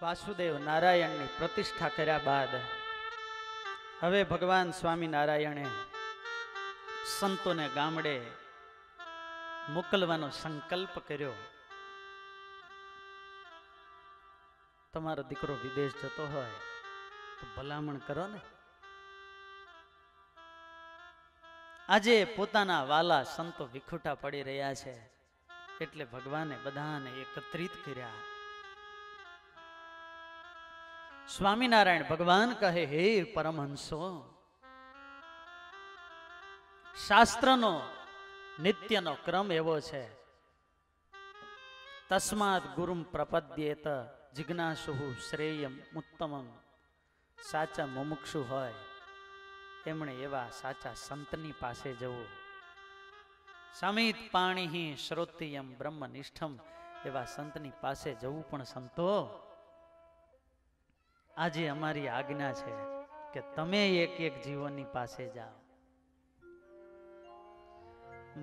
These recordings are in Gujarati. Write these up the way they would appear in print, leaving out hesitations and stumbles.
વાસુદેવ નારાયણની પ્રતિષ્ઠા કર્યા બાદ હવે ભગવાન સ્વામિનારાયણે સંતોને ગામડે મોકલવાનો સંકલ્પ કર્યો. તમારો દીકરો વિદેશ જતો હોય તો ભલામણ કરો ને. આજે પોતાના વાલા સંતો વિખૂટા પડી રહ્યા છે એટલે ભગવાને બધાને એકત્રિત કર્યા. સ્વામિનારાયણ ભગવાન કહે, હે પરમહંસો, શાસ્ત્રનો નિત્યનો ક્રમ એવો છે, તસ્માદ ગુરુમ પ્રપદ્યેત જિજ્ઞાસુઃ શ્રેયમ ઉત્તમમ. સાચા મુમુક્ષુ હોય એમણે એવા સાચા સંતની પાસે જવું. સમિત પાણી શ્રોત્રિયમ બ્રહ્મનિષ્ઠમ, એવા સંતની પાસે જવું. પણ સંતો, આજે અમારી આજ્ઞા છે કે તમે એક એક જીવોની પાસે જાઓ.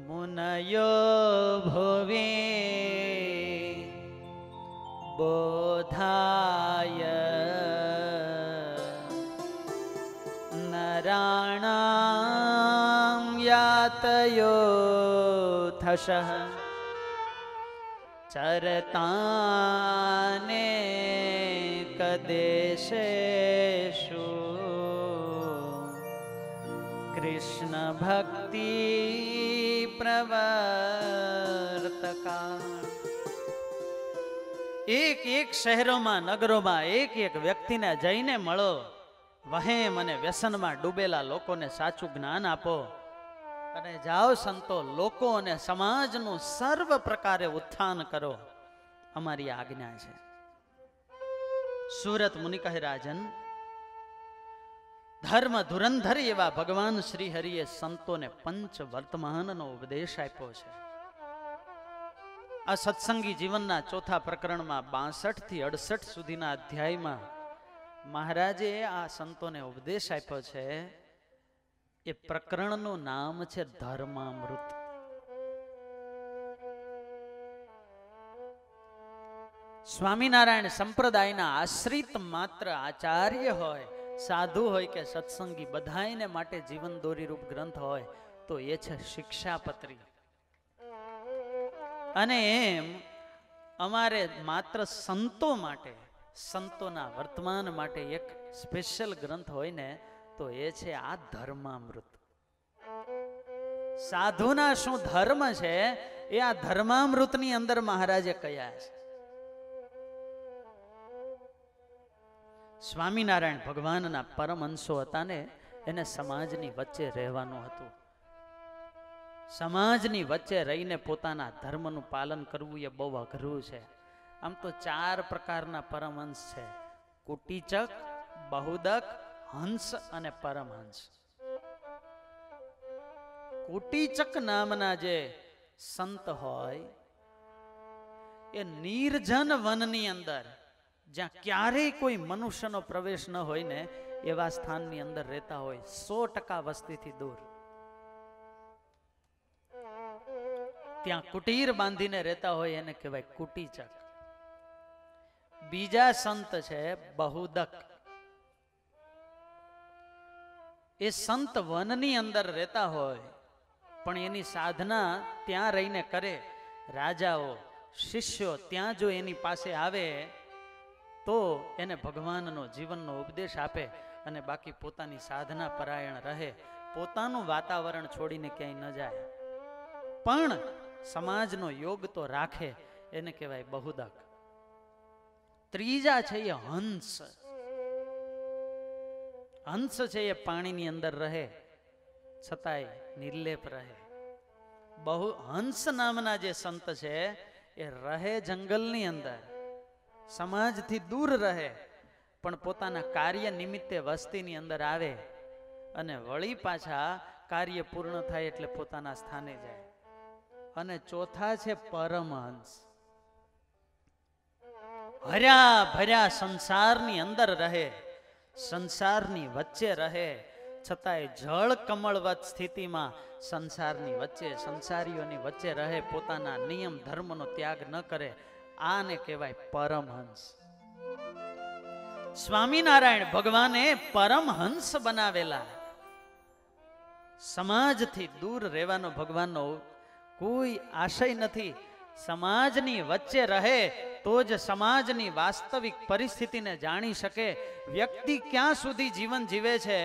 મુનયો ભુવે બોધાય નરાણામ યાતયો થશઃ ચરતાને કદેશેષુ કૃષ્ણ ભક્તિ પ્રવર્તકા. એક એક શહેરોમાં નગરોમાં એક એક વ્યક્તિને જઈને મળો. વહેમ અને વ્યસનમાં ડૂબેલા લોકોને સાચું જ્ઞાન આપો. અને જાઓ સંતો, લોકો અને સમાજનું સર્વ પ્રકારે ઉત્થાન કરો. અમારી આજ્ઞા છે. સુરત મુનિ કહે, રાજન, ધર્મ ધુરંધર એવા ભગવાન શ્રી હરિએ સંતોને પંચ વર્તમાનનો ઉપદેશ આપ્યો છે. આ સત્સંગી જીવનના ચોથા પ્રકરણમાં 62 થી 68 સુધીના અધ્યાયમાં મહારાજે આ સંતોને ઉપદેશ આપ્યો છે. એ પ્રકરણનું નામ છે ધર્મામૃત. સ્વામિનારાયણ સંપ્રદાયના આશ્રિત માત્ર આચાર્ય હોય, સાધુ હોય કે સત્સંગી, બધાને માટે જીવન દોરી રૂપ ગ્રંથ હોય તો એ છે શિક્ષાપત્રી. અને એમ અમારે માત્ર સંતો માટે, સંતોના વર્તમાન માટે એક સ્પેશિયલ ગ્રંથ હોય ને તો એ છે આ ધર્મામૃત. સાધુના શું ધર્મ છે એ આ ધર્મામૃતની અંદર મહારાજે કહ્યા છે. સ્વામિનારાયણ ભગવાનના પરમહંસો હતા ને, એને સમાજની વચ્ચે રહેવાનું હતું. સમાજની વચ્ચે રહીને પોતાના ધર્મનું પાલન કરવું એ બહુ અઘરું છે. આમ તો 4 પ્રકારના પરમહંસ છે: કુટીચક, બહુદક, હંસ અને પરમહંસ. કુટીચક નામના જે સંત હોય એ નિર્જન વનની અંદર, જ્યાં ક્યારેય કોઈ મનુષ્યનો પ્રવેશ ન હોય ને એવા સ્થાનની અંદર રહેતા હોય, 100% વસ્તીથી દૂર. ત્યાં કુટીર બાંધીને રહેતા હોય એને કહેવાય કુટીચક. બીજા સંત છે બહુદક. એ સંત વનની અંદર રહેતા હોય પણ એની સાધના ત્યાં રહીને કરે. રાજાઓ, શિષ્યો ત્યાં જો એની પાસે આવે તો એને ભગવાનનો જીવનનો ઉપદેશ આપે અને બાકી પોતાની સાધના પરાયણ રહે. પોતાનું વાતાવરણ છોડીને ક્યાંય ન જાય પણ સમાજનો યોગ તો રાખે. એને કહેવાય બહુદક. ત્રીજા છે એ હંસ. હંસ છે એ પાણીની અંદર રહે છતાંય નિર્લેપ રહે. હંસ નામના જે સંત છે એ રહે જંગલની અંદર, સમાજથી દૂર રહે પણ પોતાના કાર્ય નિમિત્તે વસ્તીની અંદર આવે અને વળી પાછા કાર્ય પૂર્ણ થાય એટલે પોતાના સ્થાને જાય. અને ચોથા છે પરમહંસ. હર્યા ભર્યા સંસારની અંદર રહે, સંસારની વચ્ચે રહે છતાંય જળ કમળવત સ્થિતિમાં સંસારની વચ્ચે, સંસારીઓની વચ્ચે રહે, પોતાના નિયમ ધર્મનો ત્યાગ ન કરે. આને કહેવાય પરમહંસ. સ્વામિનારાયણ ભગવાને પરમહંસ બનાવેલા. સમાજથી દૂર રહેવાનો ભગવાનનો કોઈ આશય નથી. સમાજની વચ્ચે રહે તો જ સમાજની વાસ્તવિક પરિસ્થિતિને જાણી શકે. વ્યક્તિ ક્યાં સુધી જીવન જીવે છે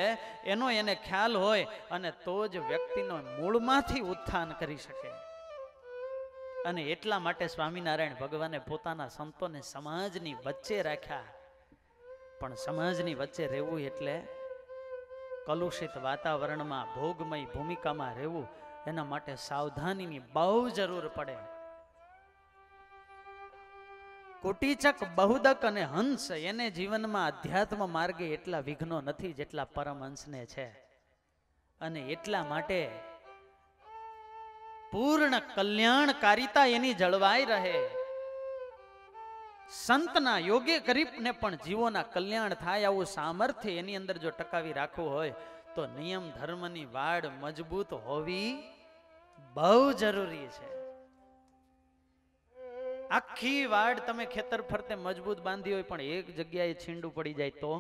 એનો એને ખ્યાલ હોય અને તો જ વ્યક્તિનો મૂળમાંથી ઉત્થાન કરી શકે. અને એટલા માટે સ્વામિનારાયણ ભગવાને પોતાના સંતોને સમાજની વચ્ચે રાખ્યા. પણ સમાજની વચ્ચે રહેવું એટલે કલુષિત વાતાવરણમાં ભોગમય ભૂમિકામાં રહેવું. એના માટે સાવધાનીની બહુ જરૂર પડે. કુટીચક, બહુદક અને હંસ એને જીવનમાં અધ્યાત્મ માર્ગે એટલા વિઘ્નો નથી જેટલા પરમહંસને છે. અને એટલા માટે પૂર્ણ કલ્યાણકારિતા એની જળવાઈ રહે. સંતના યોગ્ય કરીને પણ જીવોના કલ્યાણ થાય આવું સામર્થ્ય એની અંદર જો ટકાવી રાખવું હોય તો નિયમ ધર્મની વાડ મજબૂત હોવી બહુ જરૂરી છે. આખી વાડ તમે ખેતર ફરતે મજબૂત બાંધી હોય પણ એક જગ્યાએ છીંડું પડી જાય તો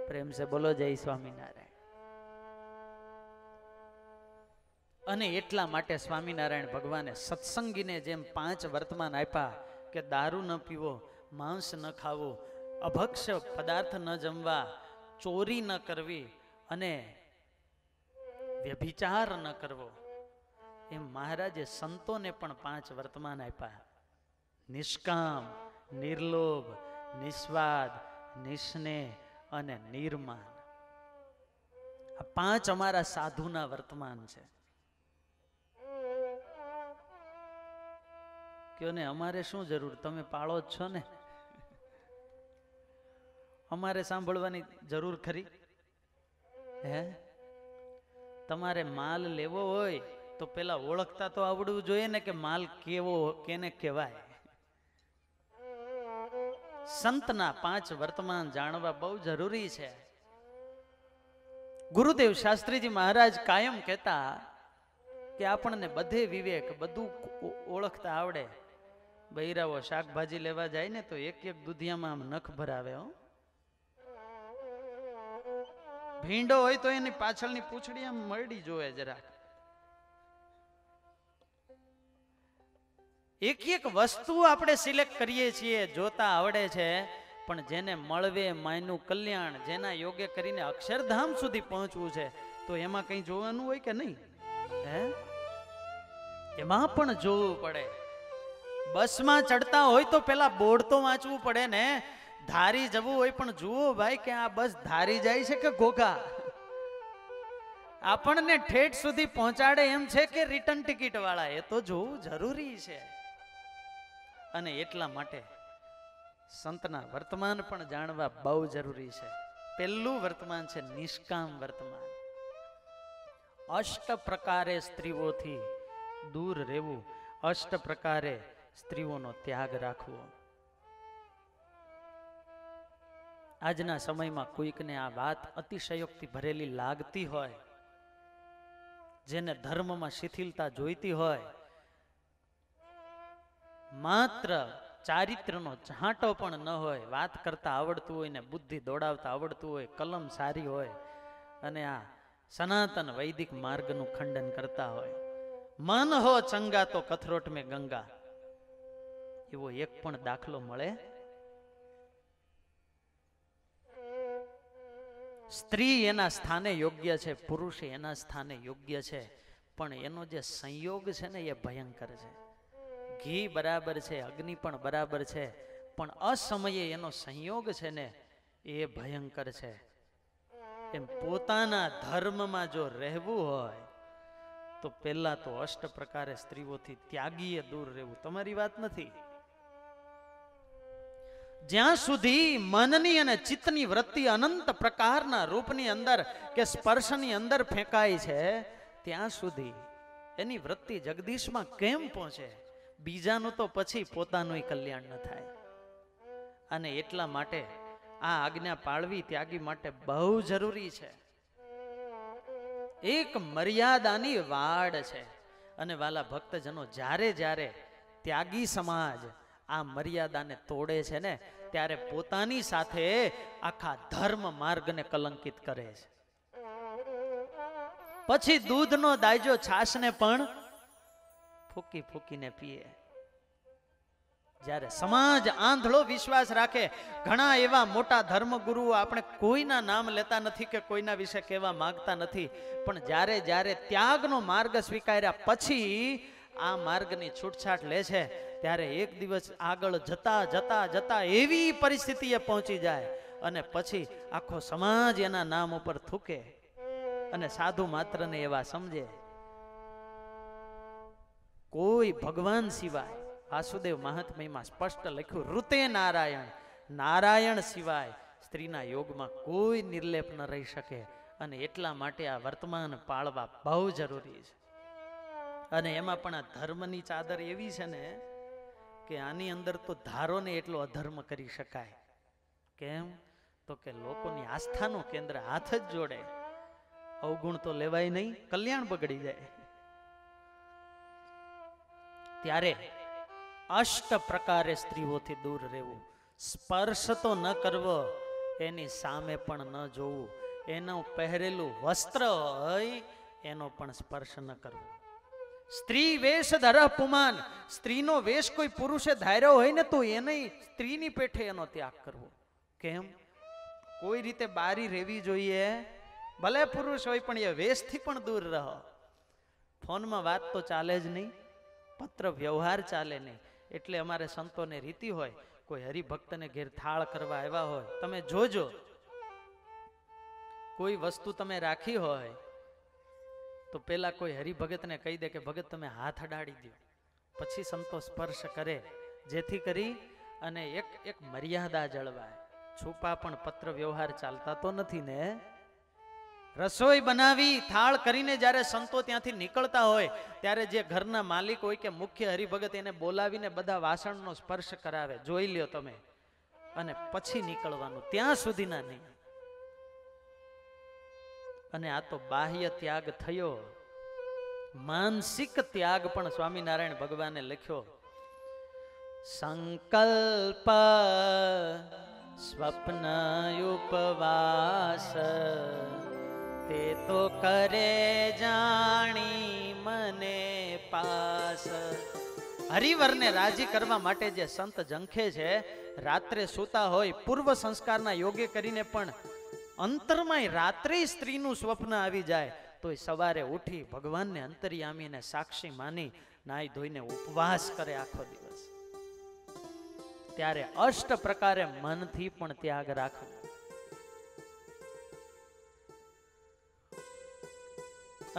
પ્રેમ સે બોલો જય સ્વામિનારાયણ. અને એટલા માટે સ્વામિનારાયણ ભગવાને સત્સંગીને જેમ 5 વર્તમાન આપ્યા કે દારૂ ન પીવો, માંસ ન ખાવું, અભક્ષ્ય પદાર્થ ન જમવા, ચોરી ન કરવી અને વ્યભિચાર ન કરવો, એમ મહારાજે સંતોને પણ 5 વર્તમાન આપ્યા. નિષ્કામ, નિર્લોભ, નિસ્વાદ, નિસ્નેહ અને નિર્માન. આ 5 અમારા સાધુના વર્તમાન છે. કયો ને અમારે શું જરૂર, તમે પાળો જ છો ને, અમારે સાંભળવાની જરૂર ખરી? હે, તમારે માલ લેવો હોય તો પેલા ઓળખતા તો આવડવું જોઈએ ને કે માલ કેવો કેને કહેવાય. સંતના 5 વર્તમાન જાણવા બહુ જરૂરી છે. ગુરુદેવ શાસ્ત્રીજી મહારાજ કાયમ કહેતા કે આપણને બધે વિવેક, બધું ઓળખતા આવડે. બૈરાઓ શાકભાજી લેવા જાય ને તો એક દુધિયામાં આમ નખ ભરાવે. ભીંડો હોય તો એની પાછળની પૂંછડી આમ મરડી જોવે જરાક. એક વસ્તુ આપણે સિલેક્ટ કરીએ છીએ, જોતા આવડે છે, પણ જેને મળવે માયનું કલ્યાણ, જેના યોગ્ય કરીને અક્ષરધામ સુધી પહોંચવું છે તો એમાં કઈ જોવાનું હોય કે નહીં? હે, એમાં પણ જોવું પડે. બસમાં ચડતા હોય તો પેલા બોર્ડ તો વાંચવું પડે ને. ધારી જવું હોય પણ જુઓ ભાઈ કે આ બસ ધારી જાય છે કે ઘોઘા. આપણને ઠેઠ સુધી પહોંચાડે એમ છે કે રિટર્ન ટિકિટ વાળા, એ તો જોવું જરૂરી છે. અને એટલા માટે સંતના વર્તમાન પણ જાણવા બહુ જરૂરી છે. પહેલું વર્તમાન છે નિષ્કામ વર્તમાન. 8 પ્રકારે સ્ત્રીઓથી દૂર રહેવું, 8 પ્રકારે સ્ત્રીઓનો ત્યાગ રાખવો. આજના સમયમાં કોઈકને આ વાત અતિશયોક્તિ ભરેલી લાગતી હોય, જેને ધર્મમાં શિથિલતા જોઈતી હોય, માત્ર ચારિત્રનો ઝાંટો પણ ન હોય, વાત કરતા આવડતું હોય ને બુદ્ધિ દોડાવતા આવડતું હોય, કલમ સારી હોય અને આ સનાતન વૈદિક માર્ગનું ખંડન કરતા હોય, મન હો ચંગા તો કથરોટ મેં ગંગા, એવો એક પણ દાખલો મળે? સ્ત્રી એના સ્થાને યોગ્ય છે, પુરુષ એના સ્થાને યોગ્ય છે, પણ એનો જે સંયોગ છે ને એ ભયંકર છે. ઘી બરાબર છે, અગ્નિ પણ બરાબર છે, પણ અસમયે એનો સંયોગ છે ને એ ભયંકર છે. એમ પોતાના ધર્મમાં જો રહેવું હોય તો પહેલા તો 8 પ્રકારે સ્ત્રીઓથી ત્યાગીએ દૂર રહેવું. તમારી વાત નથી. જ્યાં સુધી મનની અને ચિત્તની વૃત્તિ અનંત પ્રકારના રૂપની અંદર કે સ્પર્શની અંદર ફેંકાય છે, ત્યાં સુધી એની વૃત્તિ જગદીશમાં કેમ પહોંચે? બીજાનું તો પછી પોતાનું કલ્યાણ ન થાય. અને એટલા માટે આ આજ્ઞા પાળવી ત્યાગી માટે બહુ જરૂરી છે. એક મર્યાદાની વાડ છે. અને વાલા ભક્તજનો, જ્યારે જ્યારે ત્યાગી સમાજ આ મર્યાદાને તોડે છે ને ત્યારે પોતાની સાથે આખા ધર્મ માર્ગને કલંકિત કરે છે. પછી દૂધનો દાયજો છાશને પણ ફૂકી ફૂકીને પીએ. જ્યારે સમાજ આંધળો વિશ્વાસ રાખે, ઘણા એવા મોટા ધર્મગુરુઓ, આપણે કોઈના નામ લેતા નથી કે કોઈના વિશે કહેવા માંગતા નથી, પણ જ્યારે જ્યારે ત્યાગનો માર્ગ સ્વીકાર્યા પછી આ માર્ગની છૂટછાટ લે છે ત્યારે એક દિવસ આગળ જતા જતા જતા એવી પરિસ્થિતિએ પહોંચી જાય અને પછી આખો સમાજ એના નામ ઉપર થૂકે અને સાધુ માત્રને એવા સમજે. કોઈ ભગવાન સિવાય, વાસુદેવ મહાત્મ્યમાં સ્પષ્ટ લખ્યું, ઋતે નારાયણ, નારાયણ સિવાય સ્ત્રીના યોગમાં કોઈ નિર્લેપ ન રહી શકે. અને એટલા માટે આ વર્તમાન પાળવા બહુ જરૂરી છે. અને એમાં પણ આ ધર્મની ચાદર એવી છે ને કે આની અંદર તો ધારો ને એટલો અધર્મ કરી શકાય. કેમ? તો કે લોકોની આસ્થાનું કેન્દ્ર હાથ જ જોડે. અવગુણ તો લેવાય નહીં, કલ્યાણ બગડી જાય. ત્યારે અષ્ટ પ્રકારે સ્ત્રીઓથી દૂર રહેવું. સ્પર્શ તો ન કરવો, એની સામે પણ ન જોવું. એનું પહેરેલું વસ્ત્ર હોય એનો પણ સ્પર્શ ન કરવો. સ્ત્રી વેશ ધરહ પુમાન, સ્ત્રીનો વેશ કોઈ પુરુષે ધાર્યો હોય ને તો એને સ્ત્રીની પેઠે એનો ત્યાગ કરવો. કેમ? કોઈ રીતે બારી રહેવી જોઈએ, ભલે પુરુષ હોય પણ એ વેશથી પણ દૂર રહો. ફોનમાં વાત તો ચાલે જ નહીં, પત્ર વ્યવહાર ચાલે નહીં. એટલે અમારે સંતોને રીતિ હોય, કોઈ હરિભક્તને ઘેર થાળ કરવા આવ્યા હોય, તમે જોજો, કોઈ વસ્તુ તમે રાખી હોય તો પેલા કોઈ હરિભગતને કહી દે કે ભગત તમે હાથ અડાડી દો, પછી સંતો સ્પર્શ કરે, જેથી કરી અને એક મર્યાદા જળવાય. છુપા પણ પત્ર વ્યવહાર ચાલતા તો નથી ને. રસોઈ બનાવી થાળ કરીને જ્યારે સંતો ત્યાંથી નીકળતા હોય ત્યારે જે ઘરના માલિક હોય કે મુખ્ય હરિભગત એને બોલાવીને બધા વાસણનો સ્પર્શ કરાવે, જોઈ લ્યો તમે, અને પછી નીકળવાનું, ત્યાં સુધીના નહીં. અને આ તો બાહ્ય ત્યાગ થયો. માનસિક ત્યાગ પણ સ્વામિનારાયણ ભગવાને લખ્યો. સંકલ્પ સ્વપ્ન ઉપવાસ તે તો કરે જાણી મને પાસ. હરિવરને રાજી કરવા માટે જે સંત ઝંખે છે, રાત્રે સૂતા હોય પૂર્વ સંસ્કારના યોગે કરીને પણ અંતરમાં રાત્રે સ્ત્રીનું સ્વપ્ન આવી જાય તો સવારે ઉઠી ભગવાનને અંતર્યામીને સાક્ષી માની નાઈ ધોઈને ઉપવાસ કરે આખો દિવસ. ત્યારે અષ્ટ પ્રકારે મનથી પણ ત્યાગ રાખવો.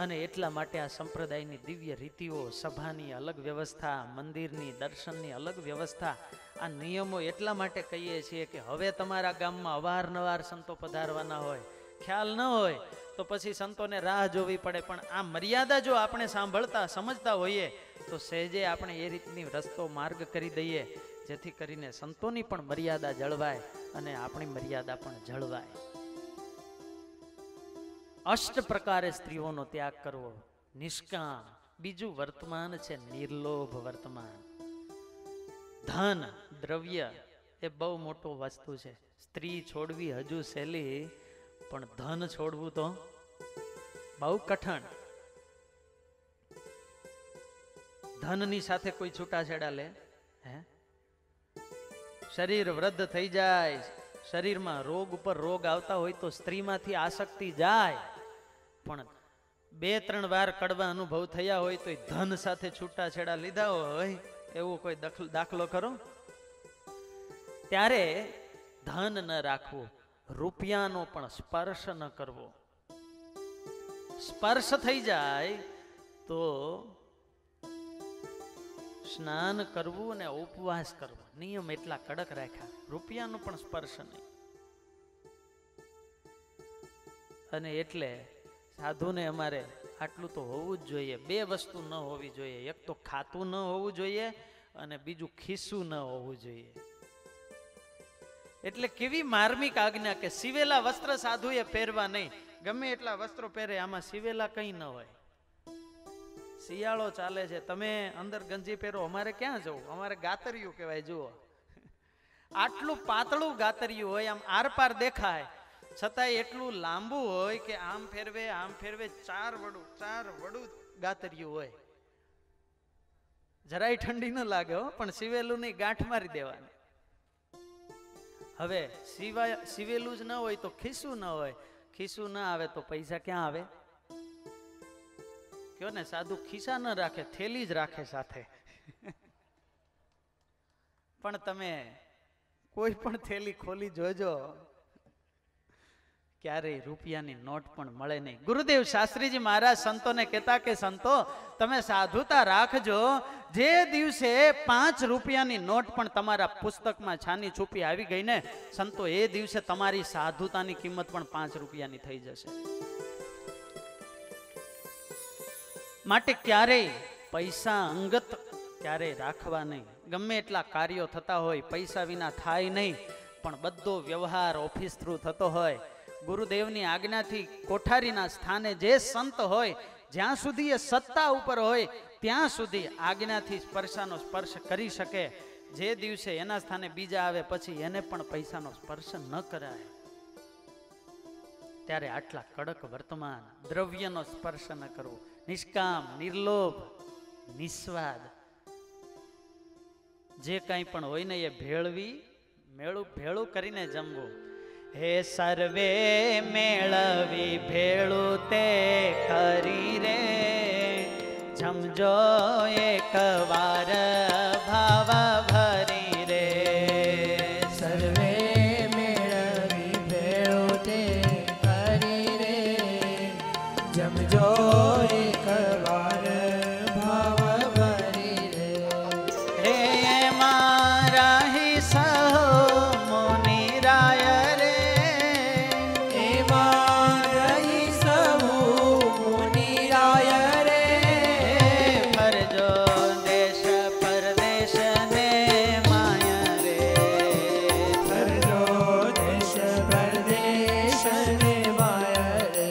અને એટલા માટે આ સંપ્રદાયની દિવ્ય રીતિઓ, સભાની અલગ વ્યવસ્થા, મંદિરની દર્શનની અલગ વ્યવસ્થા, આ નિયમો એટલા માટે કહીએ છીએ કે હવે તમારા ગામમાં અવારનવાર સંતો પધારવાના હોય, ખ્યાલ ન હોય તો પછી સંતોને રાહ જોવી પડે. પણ આ મર્યાદા જો આપણે સાંભળતા સમજતા હોઈએ તો સહેજે આપણે એ રીતની રસ્તો માર્ગ કરી દઈએ, જેથી કરીને સંતોની પણ મર્યાદા જળવાય અને આપણી મર્યાદા પણ જળવાય. અષ્ટ પ્રકારે સ્ત્રીઓનો ત્યાગ કરવો. નિષ્કામ. બીજું વર્તમાન છે નિર્લોભ વર્તમાન. ધન દ્રવ્ય એ બહુ મોટો વસ્તુ છે. સ્ત્રી છોડવી હજુ સહેલી, પણ ધન છોડવું તો બહુ કઠણ. ધનની સાથે કોઈ છૂટાછેડા લે? હે? શરીર વૃદ્ધ થઈ જાય, શરીરમાં રોગ ઉપર રોગ આવતા હોય તો સ્ત્રીમાંથી આસક્તિ જાય, પણ 2-3 વાર કડવા અનુભવ થયા હોય તો ધન સાથે છૂટાછેડા લીધા હોય એવો કોઈ દાખલો ખરો? ત્યારે ધન ન રાખવું, રૂપિયાનો પણ સ્પર્શ ન કરવો. સ્પર્શ થઈ જાય તો સ્નાન કરવું અને ઉપવાસ કરવો. નિયમ એટલા કડક રાખ્યા, રૂપિયાનો પણ સ્પર્શ નહીં. અને એટલે સાધુને અમારે આટલું તો હોવું જ જોઈએ. 2 વસ્તુ ન હોવી જોઈએ, એક તો ખાતું ન હોવું જોઈએ અને બીજું ખિસ્સું ન હોવું જોઈએ. એટલે કેવી માર્મિક આજ્ઞા કે સીવેલા વસ્ત્ર સાધુએ પહેરવા નહીં. ગમે એટલા વસ્ત્રો પહેરે, આમાં સીવેલા કંઈ ન હોય. શિયાળો ચાલે છે, તમે અંદર ગંજી પહેરો, અમારે ક્યાં જવું? અમારે ગાતરિયું કહેવાય. જુઓ, આટલું પાતળું ગાતરિયું હોય, આમ આરપાર દેખાય, છતાંય એટલું લાંબુ હોય કે આમ ફેરવે આમ ફેરવે, ચાર વડું ગાતરિયું હોય. જરાય ઠંડી ન લાગે હો, પણ સિવેલું ની ગાંઠ મારી દેવાની. હવે સિવેલું જ ન હોય તો ખીસું ન હોય, ખીસું ના આવે તો પૈસા ક્યાં આવે? કયો ને, સાધુ ખિસ્સા ન રાખે, થેલી જ રાખે સાથે. પણ તમે કોઈ પણ થેલી ખોલી જોજો, ક્યારેય રૂપિયાની નોટ પણ મળે નહીં. ગુરુદેવ શાસ્ત્રીજી મહારાજ સંતોને કહેતા કે સંતો, તમે સાધુતા રાખજો, જે દિવસે 5 રૂપિયાની નોટ પણ તમારા પુસ્તકમાં છાની છૂપી આવી ગઈ ને સંતો, એ દિવસે તમારી સાધુતાની કિંમત પણ 5 રૂપિયાની થઈ જશે. માટે ક્યારેય પૈસા અંગત ક્યારેય રાખવા નહીં. ગમે એટલા કાર્યો થતા હોય, પૈસા વિના થાય નહીં, પણ બધો વ્યવહાર ઓફિસ થ્રુ થતો હોય, ગુરુદેવની આજ્ઞાથી કોઠારીના સ્થાને જે સંત હોય, જ્યાં સુધી એ સત્તા ઉપર હોય ત્યાં સુધી આજ્ઞાથી સ્પર્શાનો સ્પર્શ કરી શકે. જે દિવસે એના સ્થાને બીજા આવે પછી એને પણ પૈસાનો સ્પર્શ ન કરાય, ત્યારે આટલા કડક વર્તમાન, દ્રવ્યનો સ્પર્શ ન કરવો, નિષ્કામ, નિર્લોભ, નિસ્વાદ, જે કંઈ પણ હોય ને એ ભેળું કરીને જમવું. હે સર્વે મેળવી ભેળું તે કરી રે, જમજો એક વાર ભાવ ભરી રે. સર્વે મેળવી ભેળું તે કરી રે, જમજો એક વાર ભાવ ભરી રે. હે મારા હિ સહો મુનિરાય રે, એ મારી સહુ મુનિરાય રે. ફરજો દેશ પરદેશ ને માય રે, ફરજો દેશ પરદેશ ને માય રે.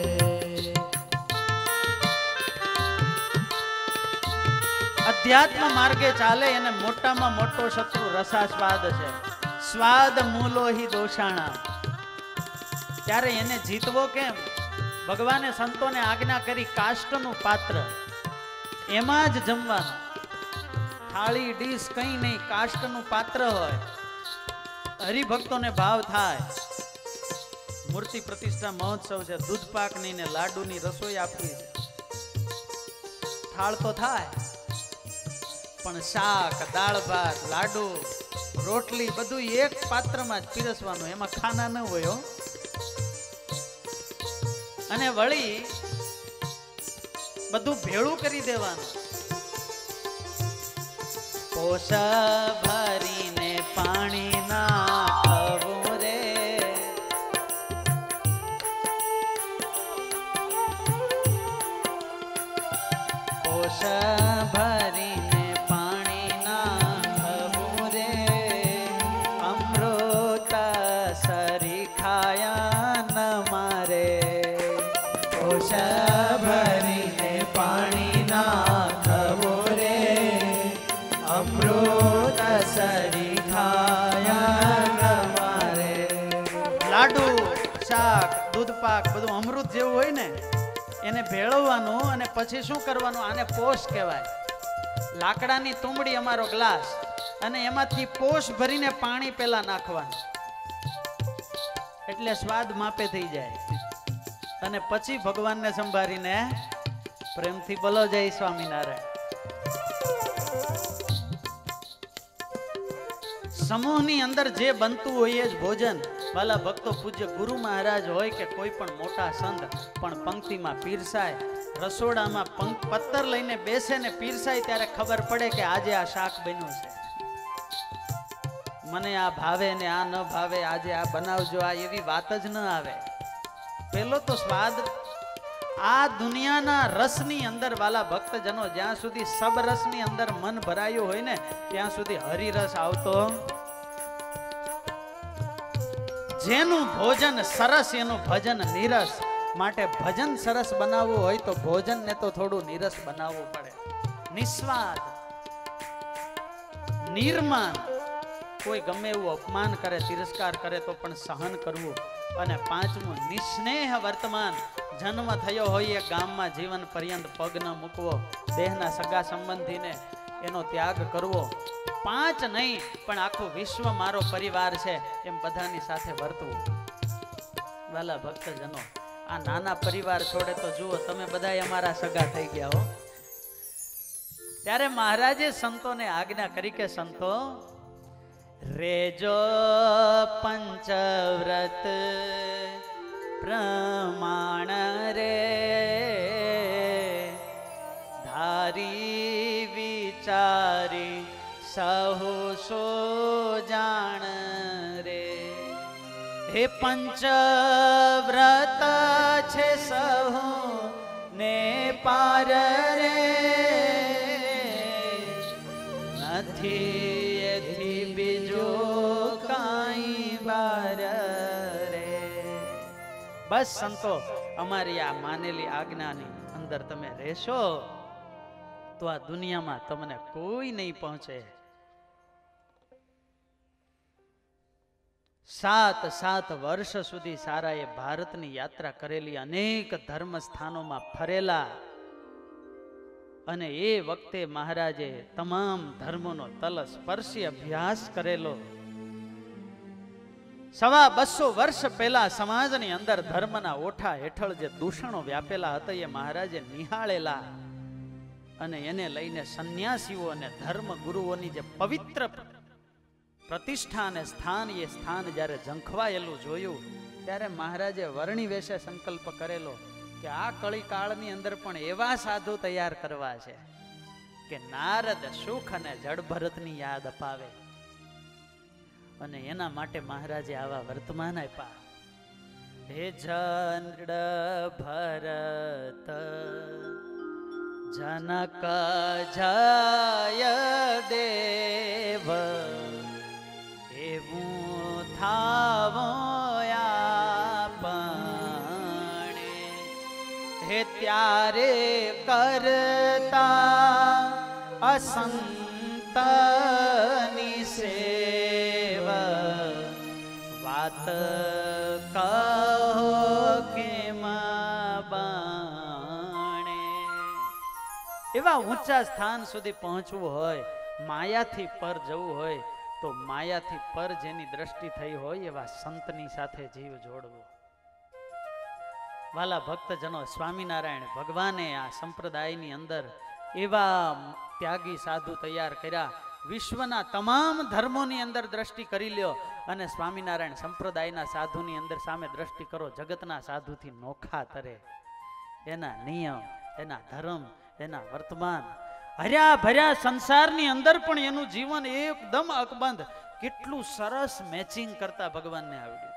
અધ્યાત્મ માર્ગે ચાલે એને મોટામાં મોટો શત્રુ રસાસ્વાદ છે. સ્વાદ મૂલો હિ દોષાણા. ત્યારે એને જીતવો કેમ? ભગવાને સંતોને આજ્ઞા કરી, કાષ્ટનું પાત્ર એમાં જ જમવાનું. થાળી ડીશ કઈ નહીં, કાષ્ટનું પાત્ર હોય. હરિભક્તોને ભાવ થાય. મૂર્તિ પ્રતિષ્ઠા મહોત્સવ છે, દૂધ પાકની ને લાડુની રસોઈ આપી છે. થાળ તો થાય, પણ શાક, દાળ ભાત, લાડુ, રોટલી બધું એક પાત્રમાં જ પીરસવાનું, એમાં ખાના ન હોય હો. અને વળી બધું ભેળું કરી દેવાનું. પોષ ભરીને પાણી નાખવું રે, પોષ ભરીને પાણી નાખવું રે, અમૃત સરી ખાયા ન મારે. પોષ ભરીને પાણી નાખવું રે, અમૃત સરી ખાયા ન મારે. લાડુ, શાક, દૂધ પાક બધું અમૃત જેવું હોય ને, એને ભેળવવાનું અને પછી શું કરવાનું? આને પોષ કહેવાય. લાકડાની તુંબડી અમારો ગ્લાસ, અને એમાંથી પોષ ભરીને પાણી પેલા નાખવાનું, એટલે સ્વાદ માપે થઈ જાય. અને પછી ભગવાનને સંભાળીને પ્રેમથી બોલો જય સ્વામિનારાયણ. સમૂહની અંદર જે બનતું હોય એ જ ભોજન. વાલા ભક્તો, પૂજ્ય ગુરુ મહારાજ હોય કે કોઈ પણ મોટા સંત પણ પંક્તિમાં પીરસાય, રસોડામાં પત્તર લઈને બેસે ને પીરસાય, ત્યારે ખબર પડે કે આજે આ શાક બન્યું છે, મને આ ભાવે ને આ ન ભાવે, આજે આ બનાવજો, આ એવી વાત જ ન આવે. પેલો તો સ્વાદ આ દુનિયાના રસની અંદર વાલા ભક્તજનો, જ્યાં સુધી સબ રસની અંદર મન ભરાયું હોય ને ત્યાં સુધી હરિરસ આવતો. જેનું ભોજન સરસ એનું ભજન નીરસ. માટે ભજન સરસ બનાવવું હોય તો ભોજન ને તો થોડું નીરસ બનાવવું પડે. નિસ્વાર્થ, નિર્માન, કોઈ ગમે એવું અપમાન કરે, તિરસ્કાર કરે તો પણ સહન કરવું. અને પાંચમું, નિસ્નેહ વર્તમાન, જન્મ થયો હોય એ ગામમાં જીવન પર્યંત પગ ન મૂકવો, દેહના સગા સંબંધીને એનો ત્યાગ કરવો. 5 નહીં પણ આખું વિશ્વ મારો પરિવાર છે એમ બધાની સાથે વર્તવું. વાલા ભક્તજનો, આ નાના પરિવાર છોડે તો જુઓ તમે બધાય અમારા સગા થઈ ગયા હો. ત્યારે મહારાજે સંતોને આજ્ઞા કરી કે સંતો, રેજો પંચવ્રત પ્રમાણ રે, ધારી વિચારી સહુ સો જાણ રે. હે પંચવ્રત છે સહુ ને પાર રે, નથી એથી બીજો કાંઈ બાર રે. બસ સંતો, અમારી આ માનેલી આજ્ઞાની અંદર તમે રહેશો તો આ દુનિયામાં તમને કોઈ નહીં પહોંચે. 7 વર્ષ સુધી સારાએ ભારતની યાત્રા કરેલી, અનેક ધર્મ સ્થાનોમાં ફરેલા, અને એ વખતે મહારાજે તમામ ધર્મોનો તલસ્પર્શી અભ્યાસ કરેલો. 250 વર્ષ પહેલા સમાજની અંદર ધર્મના ઓઠા હેઠળ જે દૂષણો વ્યાપેલા હતા એ મહારાજે નિહાળેલા, અને એને લઈને સંન્યાસીઓ અને ધર્મ ગુરુઓની જે પવિત્ર પ્રતિષ્ઠા અને સ્થાન, એ સ્થાન જ્યારે ઝંખવાયેલું જોયું ત્યારે મહારાજે વર્ણી વેશે સંકલ્પ કરેલો કે આ કળી કાળની અંદર પણ એવા સાધુ તૈયાર કરવા છે કે નારદ સુખ અને જડ ભરતની યાદ અપાવે. અને એના માટે મહારાજે આવા વર્તમાન આપ્યા. હે જડ ભરત જનક જય દેવ, એવું થાવો આપણે. હે ત્યારે કરતા અસંતની સેવા, વાત કહો કે બાણે. એવા ઊંચા સ્થાન સુધી પહોંચવું હોય, માયાથી પર જવું હોય તો માયાથી પર જેની દ્રષ્ટિ થઈ હોય એવા સંતની સાથે જીવ જોડવો. વાલા ભક્તજનો, સ્વામિનારાયણ ભગવાને આ સંપ્રદાયની અંદર એવા ત્યાગી સાધુ તૈયાર કર્યા. વિશ્વના તમામ ધર્મોની અંદર દ્રષ્ટિ કરી લ્યો અને સ્વામિનારાયણ સંપ્રદાયના સાધુની અંદર સામે દ્રષ્ટિ કરો, જગતના સાધુથી નોખા તરે. એના નિયમ, એના ધર્મ, એના વર્તમાન, હર્યા ભર્યા સંસારની અંદર પણ એનું જીવન એકદમ અકબંધ. કેટલું સરસ મેચિંગ કરતા ભગવાનને આવડ્યું.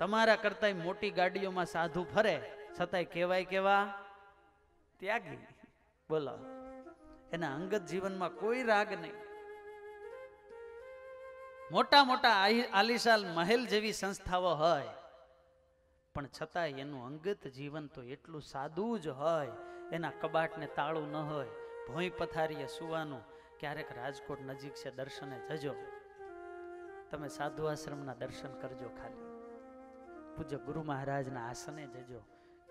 તમારા કરતા મોટી ગાડીઓમાં સાધુ ફરે છતાંય કહેવાય કેવા ત્યાગી. બોલો, એના અંગત જીવનમાં કોઈ રાગ નહીં. મોટા મોટા આલિશાન મહેલ જેવી સંસ્થાઓ હોય પણ છતાંય એનું અંગત જીવન તો એટલું સાદું જ હોય. એના કબાટને તાળું ન હોય, ભોંય પથારીએ સુવાનું. ક્યારેક રાજકોટ નજીક છે, દર્શને જજો. તમે સાધુ આશ્રમના દર્શન કરજો, ખાલી પૂજ્ય ગુરુ મહારાજના આસને જજો,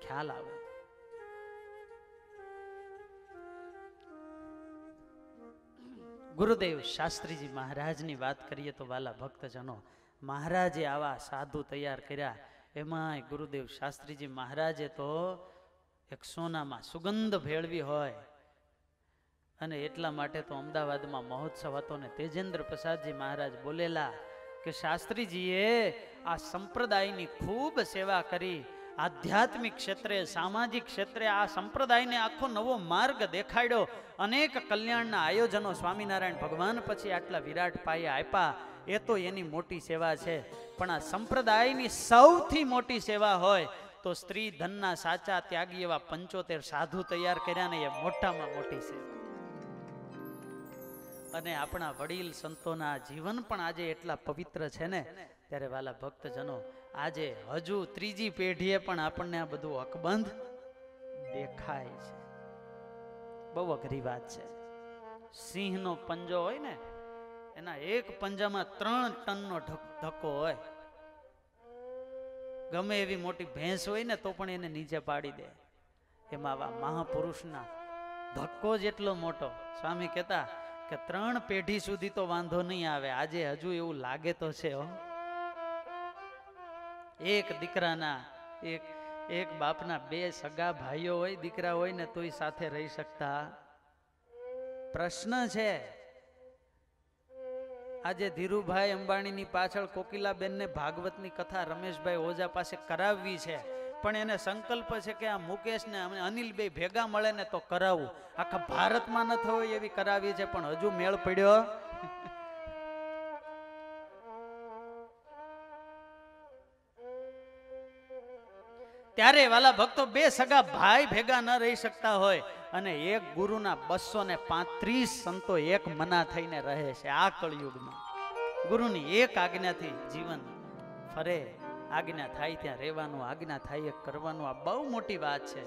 ખ્યાલ આવે. ગુરુદેવ શાસ્ત્રીજી મહારાજની વાત કરીએ તો વાલા ભક્તજનો, મહારાજે આવા સાધુ તૈયાર કર્યા. એમાંય ગુરુદેવ શાસ્ત્રીજી મહારાજે તો એક સોનામાં સુગંધ ભેળવી હોય, અને એટલા માટે તો અમદાવાદમાં મહોત્સવ હતો ને તેજેન્દ્ર પ્રસાદજી મહારાજ બોલેલા કે શાસ્ત્રીજીએ આ સંપ્રદાયની ખૂબ સેવા કરી. આધ્યાત્મિક ક્ષેત્રે, સામાજિક ક્ષેત્રે આ સંપ્રદાયને આખો નવો માર્ગ દેખાડ્યો. અનેક કલ્યાણના આયોજનો સ્વામિનારાયણ ભગવાન પછી આટલા વિરાટ પાયે આપ્યા. એ તો એની મોટી સેવા છે. પણ આ સંપ્રદાયની સૌથી મોટી સેવા હોય તો સ્ત્રી ધનના સાચા ત્યાગી એવા 75 સાધુ તૈયાર કર્યા ને, એ મોટામાં મોટી સેવા. અને આપણા વડીલ સંતોના જીવન પણ આજે એટલા પવિત્ર છે ને, ત્યારે વાલા ભક્તજનો, આજે હજુ ત્રીજી પેઢીએ પણ આપણને આ બધું અકબંધ દેખાય છે. બહુ અઘરી વાત છે. સિંહનો પંજો હોય ને, એના એક પંજામાં 3 ટનનો ધક્કો હોય. ગમે એવી મોટી ભેંસ હોય ને તો પણ એને નીચે પાડી દે. એમાં આવા મહાપુરુષના ધક્કો જ એટલો મોટો. સ્વામી કહેતા કે 3 પેઢી સુધી તો વાંધો નહીં આવે, આજે હજુ એવું લાગે તો છે હો. એક દીકરાના એક બાપના 2 સગા ભાઈઓ હોય, દીકરા હોય ને તોય સાથે રહી શકતા. પ્રશ્ન છે, આજે ધીરુભાઈ અંબાણીની પાછળ કોકિલાબેનને ભાગવતની કથા રમેશભાઈ ઓઝા પાસે કરાવવી છે, પણ એને સંકલ્પ છે કે આ મુકેશ ને અનિલભાઈ ભેગા મળે ને તો કરાવવું. આખા ભારતમાં ન થયો એવી કરાવી છે, પણ હજુ મેળ પડ્યો. ત્યારે વાલા ભક્તો 2 સગા ભાઈ ભેગા ન રહી શકતા હોય અને એક ગુરુના 235 સંતો એક મના થઈને રહે છે આ કળિયુગમાં. ગુરુની એક આજ્ઞાથી જીવન ફરે. આજ્ઞા થાય ત્યાં રહેવાનું, આજ્ઞા થાય એ કરવાનું. આ બહુ મોટી વાત છે.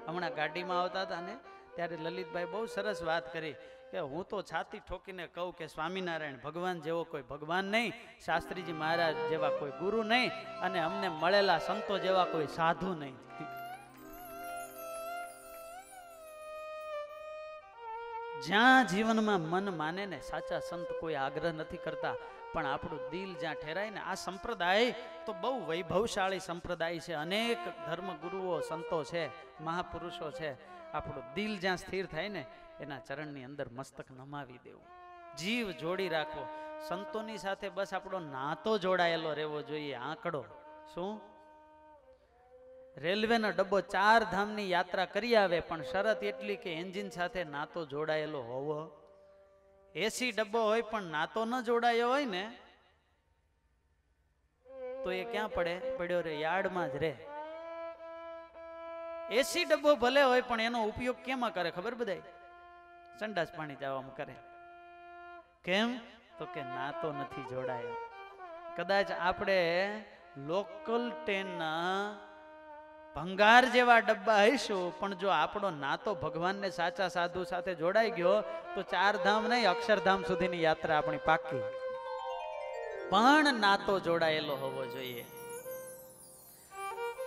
હમણાં ગાડીમાં આવતા હતા ને ત્યારે લલિતભાઈ બહુ સરસ વાત કરી કે હું તો છાતી ઠોકીને કહું કે સ્વામિનારાયણ ભગવાન જેવો કોઈ ભગવાન નહીં, શાસ્ત્રીજી મહારાજ જેવા કોઈ ગુરુ નહીં, અને અમને મળેલા સંતો જેવા કોઈ સાધુ નહીં. જ્યાં જીવનમાં મન માને ને સાચા સંત કોઈ આગ્રહ નથી કરતા, પણ આપણું દિલ જ્યાં ઠેરાય ને. આ સંપ્રદાય તો બહુ વૈભવશાળી સંપ્રદાય છે. અનેક ધર્મગુરુઓ સંતો છે, મહાપુરુષો છે. આપણું દિલ જ્યાં સ્થિર થાય ને એના ચરણની અંદર મસ્તક નમાવી દેવું, જીવ જોડી રાખવો. સંતોની સાથે બસ આપણો નાતો જોડાયેલો રહેવો જોઈએ. આંકડો શું? રેલવેનો ડબ્બો 4 ધામની યાત્રા કરી આવે, પણ શરત એટલી કે એન્જિન સાથે નાતો જોડાયેલો હોવો. એસી ડબ્બો હોય પણ નાતો ન જોડાયો હોય ને તો એ ક્યાં પડ્યો રે? યાર્ડમાં જ રે. એસી ડબ્બો ભલે હોય પણ એનો ઉપયોગ કેમાં કરે ખબર? બધાય સંડાસ પાણી જવામાં કરે. કેમ? તો કે નાતો નથી જોડાયો. કદાચ આપણે લોકલ ટ્રેનના ભંગાર જેવા ડબ્બા હઈશું, પણ જો આપણો નાતો ભગવાનને સાચા સાધુ સાથે જોડાઈ ગયો તો 4 ધામ નહીં, અક્ષરધામ સુધીની યાત્રા આપણી પાકી. પણ નાતો જોડાયેલો હોવો જોઈએ.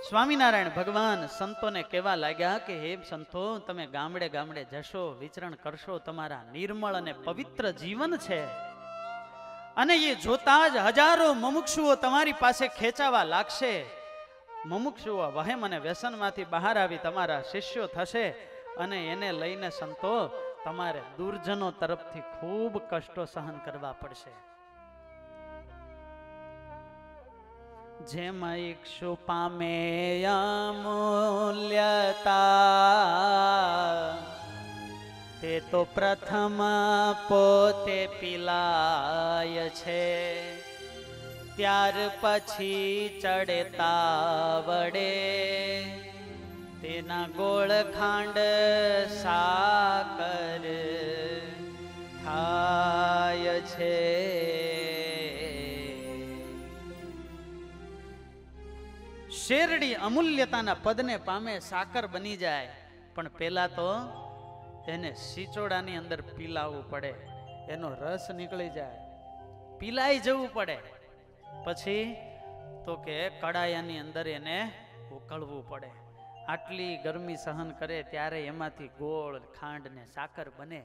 સ્વામિનારાયણ ભગવાન સંતોને કહેવા લાગ્યા કે હે સંતો, તમે ગામડે ગામડે જશો, વિચરણ કરશો, તમારા નિર્મળ અને પવિત્ર જીવન છે, અને એ જોતા જ હજારો મુમુક્ષુઓ તમારી પાસે ખેંચાવા લાગશે. મુમુક્ષુઓ વહેમ અને વ્યસનમાંથી બહાર આવી તમારા શિષ્યો થશે, અને એને લઈને સંતો તમારે દુર્જનો તરફથી ખૂબ કષ્ટો સહન કરવા પડશે. જેમ ઈક્ષુ પામે અમૂલ્યતા, તે તો પ્રથમ પોતે પીલાય છે, ત્યાર પછી ચડતા વડે તેના ગોળ ખાંડ સાકર થાય છે. શેરડી અમૂલ્યતાના પદને પામે, સાકર બની જાય, પણ પેલા તો એને સિચોડાની અંદર પીલાવવું પડે, એનો રસ નીકળી જાય, પીલાઈ જવું પડે. પછી તો કે કડાયાની અંદર એને ઉકળવું પડે. આટલી ગરમી સહન કરે ત્યારે એમાંથી ગોળ, ખાંડ ને સાકર બને.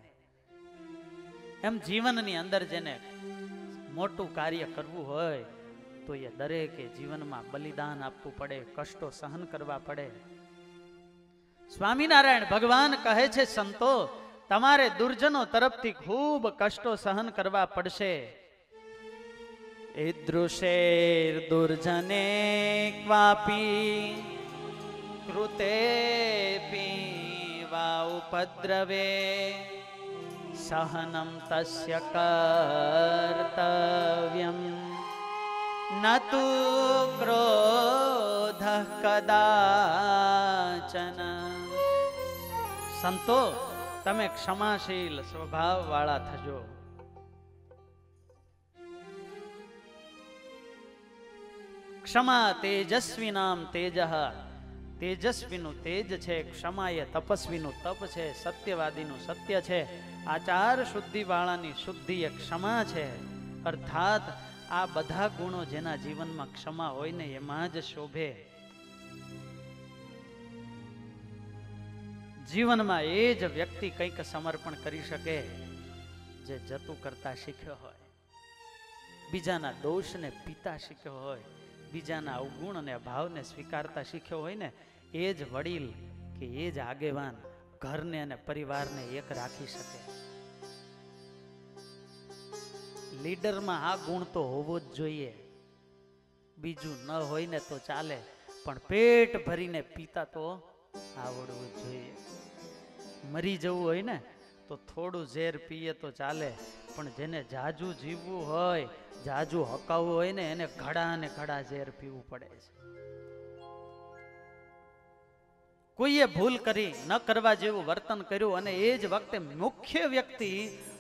એમ જીવનની અંદર જેને મોટું કાર્ય કરવું હોય તો એ દરેકે જીવનમાં બલિદાન આપવું પડે, કષ્ટો સહન કરવા પડે. સ્વામિનારાયણ ભગવાન કહે છે, સંતો તમારે દુર્જનો તરફથી ખૂબ કષ્ટો સહન કરવા પડશે. ઈદૃશેર દુર્જને ક્વાપી કૃતેપી વા ઉપદ્રવે સહનમ તસ્ય કર્તવ્યમ નતુ ક્રોધ કદાચન. સંતો તમે ક્ષમાશીલ સ્વભાવ વાળા થજો. ક્ષમા તેજસ્વી નામ તેજઃ, તેજસ્વીનું તેજ છે, ક્ષમા એ તપસ્વીનું તપ છે, સત્યવાદીનું સત્ય છે, આચાર શુદ્ધિ વાળાની શુદ્ધિ એ ક્ષમા છે. અર્થાત આ બધા ગુણો જેના જીવનમાં ક્ષમા હોય ને એમાં જ શોભે. જીવનમાં એ જ વ્યક્તિ કંઈક સમર્પણ કરી શકે જે જતું કરતા શીખ્યો હોય, બીજાના દોષને પીતા શીખ્યો હોય, બીજાના અવગુણ અને અભાવને સ્વીકારતા શીખ્યો હોય ને એ જ વડીલ કે એ જ આગેવાન ઘરને અને પરિવારને એક રાખી શકે. લીડરમાં આ ગુણ તો હોવો જ જોઈએ. બીજું ન હોય ને તો ચાલે, પણ પેટ ભરીને પીતા તો આવડવું જોઈએ. મરી જવું હોય ને તો થોડું ઝેર પીએ તો ચાલે, પણ જેને જાજુ જીવવું હોય, જાજુ હકાવવું હોય ને એને ઘડા ને ઘડા ઝેર પીવું પડે છે. કોઈએ ભૂલ કરી, ન કરવા જેવું વર્તન કર્યું અને એ જ વખતે મુખ્ય વ્યક્તિ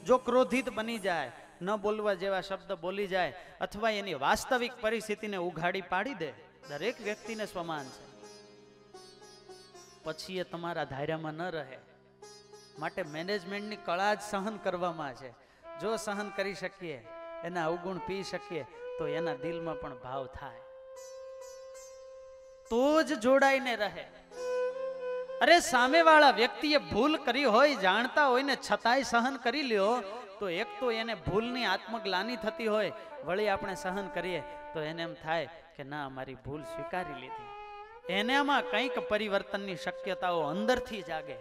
જો ક્રોધિત બની જાય, ન બોલવા જેવા શબ્દ બોલી જાય અથવા એની વાસ્તવિક પરિસ્થિતિને ઉઘાડી પાડી દે, દરેક વ્યક્તિને સમાન છે, પછી એ તમારા ધાર્યામાં ન રહે. માટે મેનેજમેન્ટની કળા જ સહન કરવામાં છે. જો સહન કરી શકીએ, એના અવગુણ પી શકીએ તો એના દિલમાં પણ ભાવ થાય, તો જ જોડાઈને રહે. અરે સામેવાળા વ્યક્તિએ ભૂલ કરી હોય, જાણતા હોય ને છતાંય સહન કરી લ્યો તો એક તો એને ભૂલની આત્મગ્લાનિ થતી હોય, વળી આપણે સહન કરીએ તો એને એમ થાય કે ના અમારી ભૂલ સ્વીકારી લીધી. એનામાં કંઈક પરિવર્તનની શક્યતાઓ અંદરથી જાગે.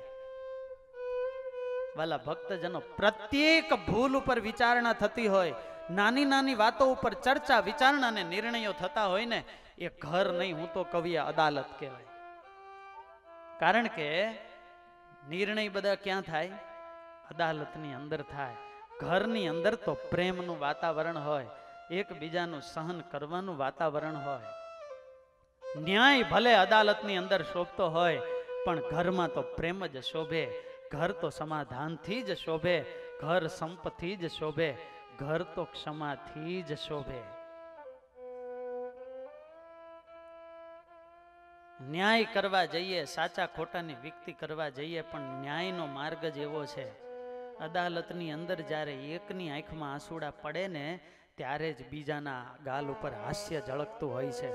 વાલા ભક્તજનો, પ્રત્યેક ભૂલ ઉપર વિચારણા થતી હોય, નાની નાની વાતો ઉપર ચર્ચા વિચારણા અને નિર્ણયો થતા હોય ને એ ઘર નહીં, હું તો કવિએ અદાલત કહેવાય. કારણ કે નિર્ણય બધા ક્યાં થાય? અદાલતની અંદર થાય. ઘરની અંદર તો પ્રેમનું વાતાવરણ હોય, એકબીજાનું સહન કરવાનું વાતાવરણ હોય. ન્યાય ભલે અદાલતની અંદર શોભતો હોય, પણ ઘરમાં તો પ્રેમ જ શોભે. ઘર તો સમાધાનથી જ શોભે, ઘર સંપથી જ શોભે, ઘર તો ક્ષમાથી જ શોભે. ન્યાય કરવા જઈએ, સાચા ખોટાની વિકતી કરવા જઈએ, પણ ન્યાયનો માર્ગ જ એવો છે. અદાલતની અંદર જ્યારે એકની આંખમાં આંસુડા પડે ને ત્યારે જ બીજાના ગાલ ઉપર હાસ્ય ઝળકતું હોય છે.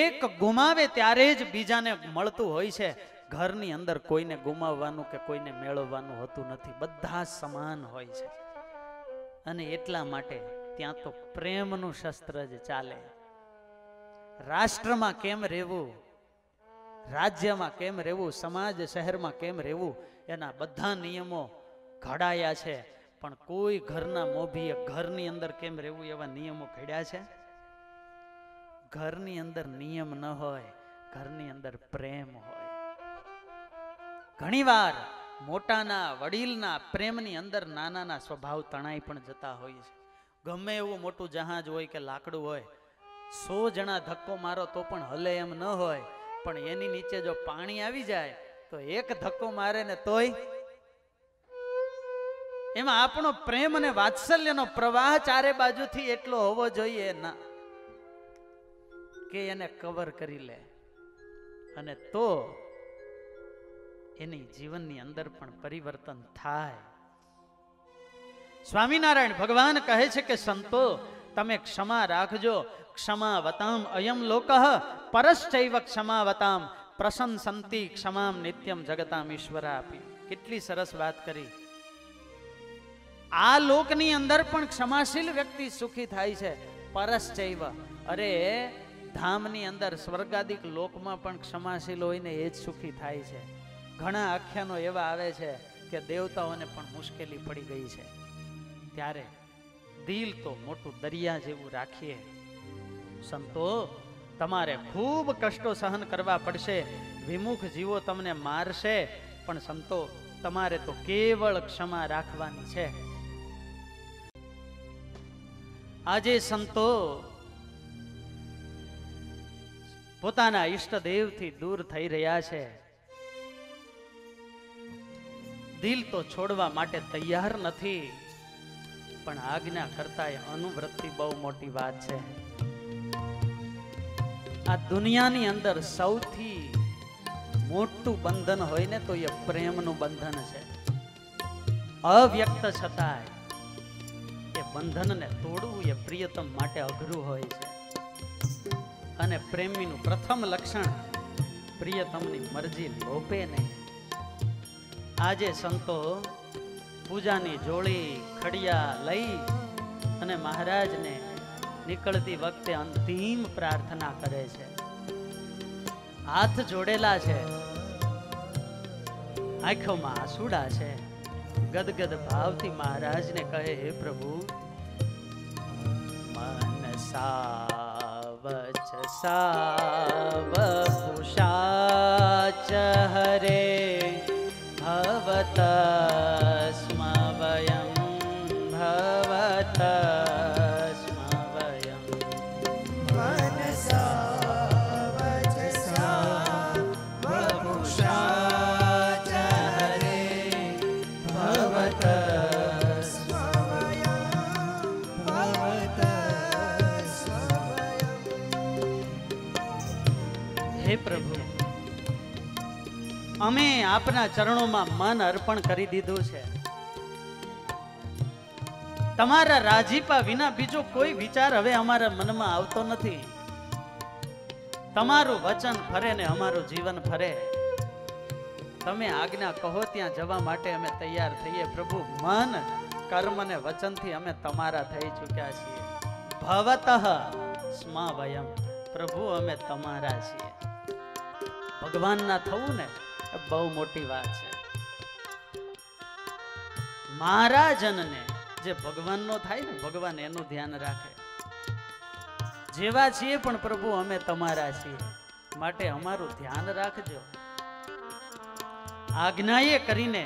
એક ગુમાવે ત્યારે જ બીજાને મળતું હોય છે. ઘરની અંદર કોઈને ગુમાવવાનું કે કોઈને મેળવવાનું હોતું નથી, બધા સમાન હોય છે. અને એટલા માટે ત્યાં તો પ્રેમનું શસ્ત્ર જ ચાલે. રાષ્ટ્રમાં કેમ રહેવું, રાજ્યમાં કેમ રહેવું, સમાજ શહેરમાં કેમ રહેવું, એના બધા નિયમો ઘડાયા છે. પણ કોઈ ઘરના મોભીએ ઘરની અંદર કેમ રહેવું એવા નિયમો ઘડ્યા છે? ઘરની અંદર નિયમ ન હોય, ઘરની અંદર પ્રેમ હોય. ઘણીવાર મોટાના વડીલના પ્રેમની અંદર નાનાના સ્વભાવ તણાઈ પણ જતા હોય છે. ગમે એવું મોટું જહાજ હોય કે લાકડું હોય, 100 જણા ધક્કો મારો તો પણ હલે એમ ન હોય, પણ એની નીચે જો પાણી આવી જાય તો એક ધક્કો મારે ને તોય એમાં આપણો પ્રેમ અને વાત્સલ્યનો પ્રવાહ ચારે બાજુથી એટલો હોવો જોઈએ ના કે એને કવર કરી લે, અને તો એની જીવનની અંદર પણ પરિવર્તન થાય. સ્વામિનારાયણ ભગવાન કહે છે કે સંતો તમે ક્ષમા રાખજો. ક્ષમાવતામ અયમ લોકઃ પરશ્ચૈવ ક્ષમાવતામ પ્રશંસંતિ ક્ષમામ નિત્યમ જગતામ ઈશ્વરાપી. કેટલી સરસ વાત કરી. આ લોકની અંદર પણ ક્ષમાશીલ વ્યક્તિ સુખી થાય છે. પરશ્ચૈવ, અરે ધામની અંદર સ્વર્ગાદિક લોકમાં પણ ક્ષમાશીલ હોય ને એ જ સુખી થાય છે. ઘણા આખ્યાનો એવા આવે છે કે દેવતાઓને પણ મુશ્કેલી પડી ગઈ છે, ત્યારે દિલ તો મોટું દરિયા જેવું રાખીએ. સંતો તમારે ખૂબ કષ્ટો સહન કરવા પડશે, વિમુખ જીવો તમને મારશે, પણ સંતો તમારે તો કેવળ ક્ષમા રાખવાની છે. આજે સંતો પોતાના ઈષ્ટદેવથી દૂર થઈ રહ્યા છે. દિલ તો છોડવા માટે તૈયાર નથી, પણ આજ્ઞા કરતા અનુવૃત્તિ બહુ મોટી વાત છે. આ દુનિયાની અંદર સૌથી મોટું બંધન હોય ને તો એ પ્રેમનું બંધન છે. અવ્યક્ત છતાંય એ બંધનને તોડવું એ પ્રિયતમ માટે અઘરું હોય છે. અને પ્રેમીનું પ્રથમ લક્ષણ પ્રિયતમની મરજી લોપે નહીં. આજે સંતો પૂજાની જોડી ખડિયા લઈ અને મહારાજને નીકળતી વખતે અંતિમ પ્રાર્થના કરે છે. હાથ જોડેલા છે, આંખોમાં આંસુડા છે, ગદગદ ભાવથી મહારાજને કહે, હે પ્રભુ, મનસા વચસા વપુષા ચ હરે ભવત સ્મ વયમ ભવત સ્મ વયમ. મનસા વચસા વપુષા ચ હરે ભવત સ્મ વયમ ભવત સ્મ વયમ. હે પ્રભુ, અમે આપના ચરણોમાં મન અર્પણ કરી દીધું છે. તમારા રાજીપા વિના બીજો કોઈ વિચાર હવે અમારા મનમાં આવતો નથી. તમારું વચન ફરે ને અમારું જીવન ફરે. તમે આજ્ઞા કહો ત્યાં જવા માટે અમે તૈયાર થઈએ. પ્રભુ, મન કર્મ ને વચનથી અમે તમારા થઈ ચૂક્યા છીએ. ભવતઃ સ્મ વયમ. પ્રભુ, અમે તમારા છીએ. ભગવાનના થવું ને એ બહુ મોટી વાત છે. મહારાજનને જે ભગવાનનો થાય ને, ભગવાન એનું ધ્યાન રાખે. જેવા છીએ પણ પ્રભુ અમે તમારા છીએ, માટે અમારું ધ્યાન રાખજો. આજ્ઞાએ કરીને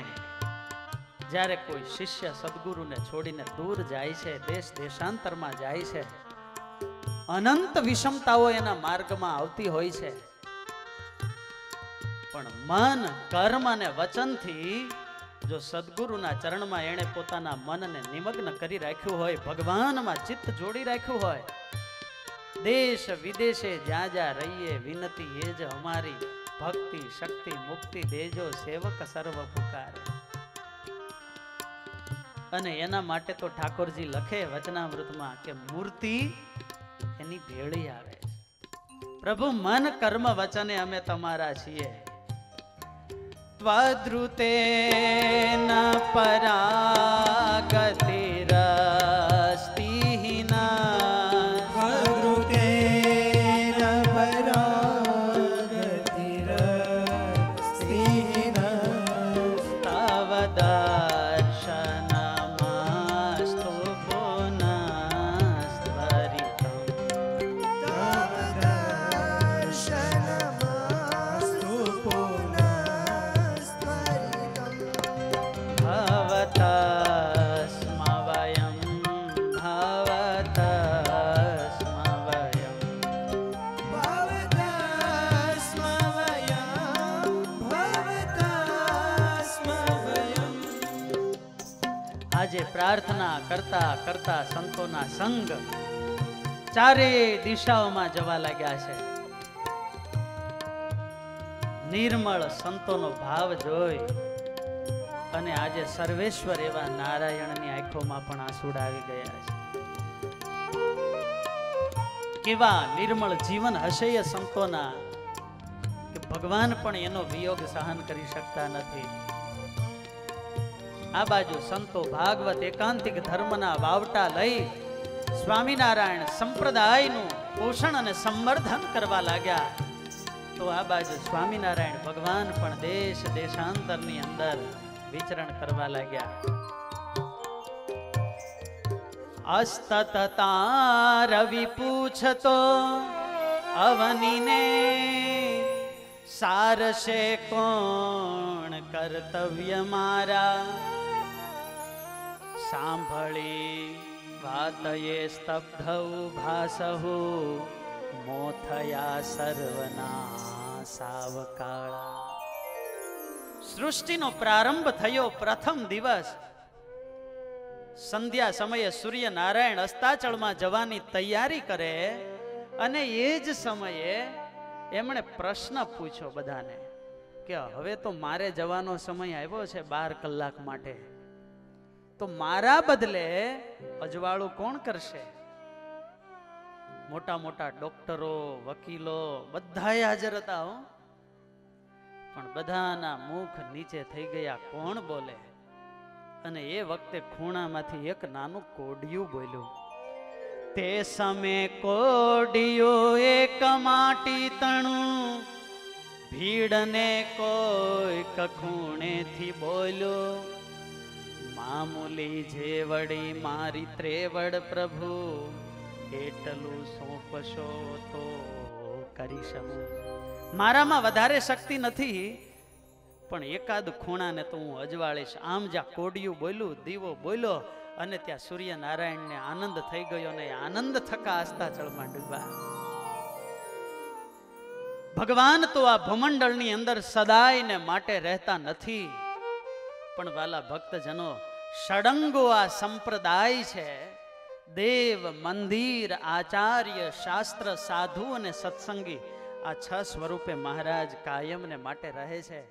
જ્યારે કોઈ શિષ્ય સદગુરુને છોડીને દૂર જાય છે, દેશ દેશાંતરમાં જાય છે, અનંત વિષમતાઓ એના માર્ગમાં આવતી હોય છે, પણ મન કર્મ અને વચનથી જો સદગુરુના ચરણમાં એણે પોતાના મનને નિમગ્ન કરી રાખ્યું હોય, ભગવાનમાં ચિત્ત જોડી રાખ્યું હોય, દેશ વિદેશે જ્યાં જ્યાં રહીએ વિનતી એ જ અમારી, ભક્તિ શક્તિ મુક્તિ દેજો સેવક સર્વ પુકારે. અને એના માટે તો ઠાકોરજી લખે વચનામૃતમાં કે મૂર્તિ એની ભેળી આવે. પ્રભુ, મન કર્મ વચને અમે તમારા છીએ. ત્વદ્રુતેન પરાગતિરસ્તિ આજે પ્રાર્થના કરતા કરતા સંતોના સંગ ચારે દિશાઓમાં જવા લાગ્યા છે. નિર્મળ સંતોનો ભાવ જોઈ અને આજે સર્વેશ્વર એવા નારાયણની આંખોમાં પણ આંસુડા આવી ગયા છે. કેવા નિર્મળ જીવન હશે એ સંતોના કે ભગવાન પણ એનો વિયોગ સહન કરી શકતા નથી. આ બાજુ સંતો ભાગવત એકાંતિક ધર્મના વાવટા લઈ સ્વામિનારાયણ સંપ્રદાયનું પોષણ અને સંવર્ધન કરવા લાગ્યા, તો આ બાજુ સ્વામિનારાયણ ભગવાન પણ દેશ દેશાંતરની અંદર વિચરણ કરવા લાગ્યા. અસ્તતા રવિ પૂછતો અવનીને સારશે કોણ કર્તવ્ય મારા. સાંભળી વાતયે સ્તબ્ધૌ ભાસહુ મોથયા સર્વના સાવકાળા. સૃષ્ટિનો પ્રારંભ થયો પ્રથમ દિવસ. સંધ્યા સમયે સૂર્યનારાયણ અસ્તાચળમાં જવાની તૈયારી કરે અને એ જ સમયે એમણે પ્રશ્ન પૂછ્યો બધાને કે હવે તો મારે જવાનો સમય આવ્યો છે 12 કલાક માટે, તો મારા બદલે અજવાળું કોણ કરશે? મોટા મોટા ડોક્ટરો, વકીલો બધાય હાજર હતા હો, પણ બધાના મુખ નીચે થઈ ગયા, કોણ બોલે? અને એ વખતે ખૂણામાંથી એક નાનું કોડિયું બોલ્યું, તે સમે કોડિયું એક માટી તણું, ભીડને કોઈ કખૂણેથી બોલ્યો, મામૂલી જેવડી મારી ત્રેવડ પ્રભુ, એટલું સોંપશો તો કરી શકું. મારામાં વધારે શક્તિ નથી, પણ એકાદ ખૂણાને તો હું અજવાળીશ. આમ જ્યાં કોડિયું બોલ્યું, દીવો બોલ્યો, અને ત્યાં સૂર્યનારાયણને આનંદ થઈ ગયો, અને આનંદ થકા અસ્તાચળમાં ડૂબ્યા. ભગવાન તો આ ભમંડળની અંદર સદાય ને માટે રહેતા નથી, પણ વાલા ભક્તજનો, ષડંગો આ સંપ્રદાય છે. દેવ, મંદિર, આચાર્ય, શાસ્ત્ર, સાધુ અને સત્સંગી, આ 6 સ્વરૂપે મહારાજ કાયમ ને માટે રહે છે.